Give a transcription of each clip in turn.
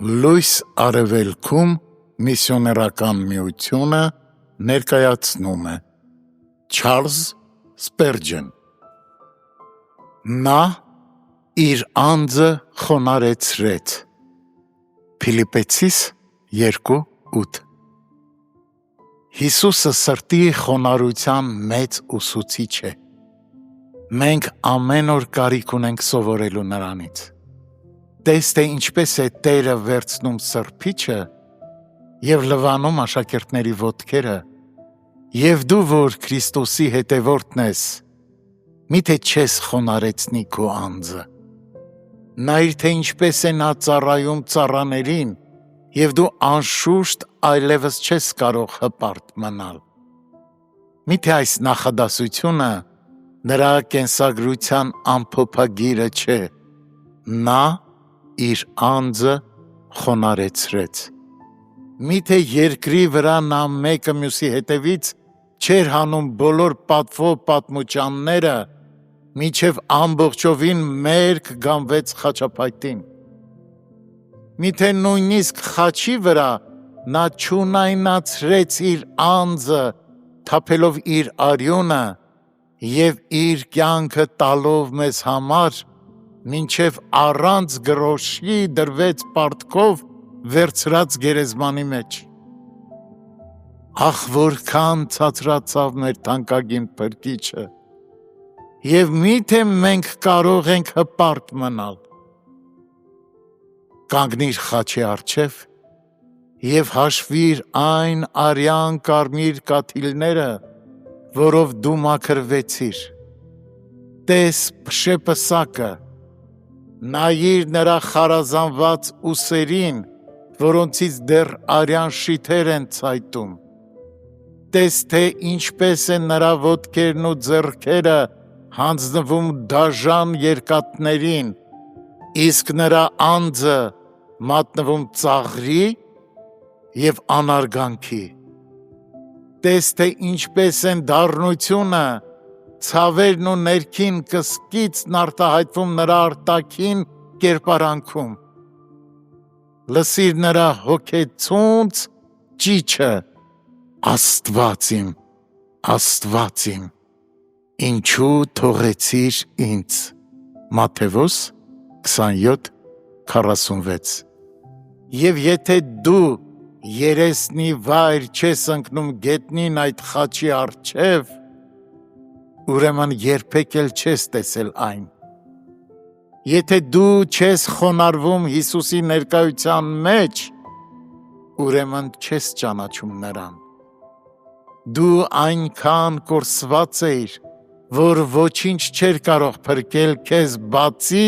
Լույս արևելքում միսիոներական միությունը ներկայացնում է Չարլզ Սպերջեն։ Նա իր անձը խոնարհեցրեց։ Փիլիպպեցիս 2:8 Հիսուսը սրտի խոնարհության մեծ ուսուցիչ է։ Մենք ամեն օր կարիք ունենք սովորելու նրանից։ Տես թե ինչպես է Տերը վերցնում սրբիչը և լվանում աշակերտների ոտքերը, և դու, որ Քրիստոսի հետևորդն ես, միթե չես խոնարհեցնի քո անձը։ Նայիր, թե ինչպես է նա ծառայում ծառաներին, և դու անշուշտ այլևս չես կարող հպարտ մնալ։ Միթե այս նախադասությունը նրա կենսագրության ամփոփագիրը չէ։ Նա իր անձը խոնարհեցրեց։ Միթե երկրի վրա նա մեկը մյուսի հետևից չէր հանում բոլոր պատվո պատմուճանները, մինչև ամբողջովին մերկ գանվեց խաչափայտին։ Միթե նույնիսկ խաչի վրա նա չունայնացրեց իր անձը, թափելով իր արյունը և իր կյանքը տալով մեզ համար, մինչև առանց գրոշի դրվեց պարտքով վերցրած գերեզմանի մեջ։ Ախ, որքան ցածրացավ մեր թանկագին Փրկիչը, և միթե մենք կարող ենք հպարտ մնալ։ Կանգնիր խաչի առջև և հաշվիր այն արյան կարմիր կաթիլները, որով դու մաքրվեցիր։ Տես փշեպսակը, նայիր նրա խարազանված ուսերին, որոնցից դեռ արյան շիթեր են ցայտում։ Տես, թե ինչպես են նրա ոտքերն ու ձեռքերը հանձնվում դաժան երկաթներին, իսկ նրա անձը մատնվում ծաղրի և անարգանքի։ Տես, թե ինչպես են դառնությունը, ցավերն ու ներքին կսկիծն արտահայտվում նրա արտաքին կերպարանքում։ Լսիր նրա հոգեցունց ճիչը. Աստված իմ, Աստված իմ, ինչու թողեցիր ինձ։ Մատթեոս 27:46 Եվ եթե դու երեսնի վայր չես ընկնում գետնին այդ խաչի առջև, ուրեմն երբեք էլ չես տեսել այն։ Եթե դու չես խոնարհվում Հիսուսի ներկայության մեջ, ուրեմն չես ճանաչում նրան։ Դու այնքան կորսված էիր, որ ոչինչ չէր կարող փրկել քեզ բացի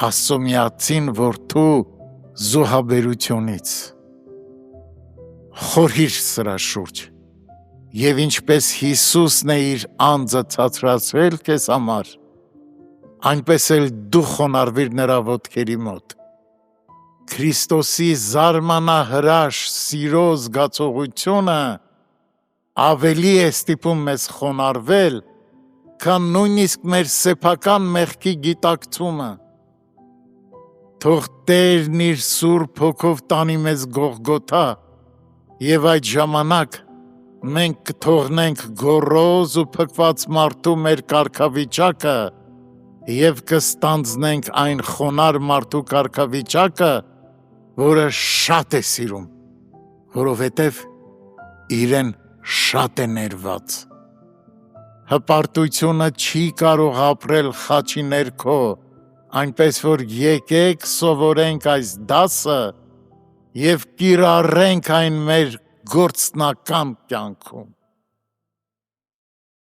Աստծո միածին Որդու զոհաբերությունից։ Խորհիր սրա շուրջ, և ինչպես Հիսուսն է իր անձը ցածրացրել քեզ համար, այնպես էլ դու խոնարհվիր նրա ոտքերի մոտ։ Քրիստոսի զարմանահրաշ սիրո զգացողությունը ավելի է ստիպում մեզ խոնարհվել, քան նույնիսկ մեր սեփական մեղքի գիտակցումը։ Թող Տերն իր Սուրբ Հոգով տանի մեզ Գողգոթա, և այդ ժամանակ մենք կթողնենք գոռոզ ու փքված մարդու մեր կարգավիճակը և կստանձնենք այն խոնարհ մարդու կարգավիճակը, որը շատ է սիրում, որովհետև իրեն շատ է ներված։ Հպարտությունը չի կարող ապրել խաչի ներքո, այնպես որ եկեք սովորենք այս դասը և կիրառենք այն մեր գործնական կյանքում։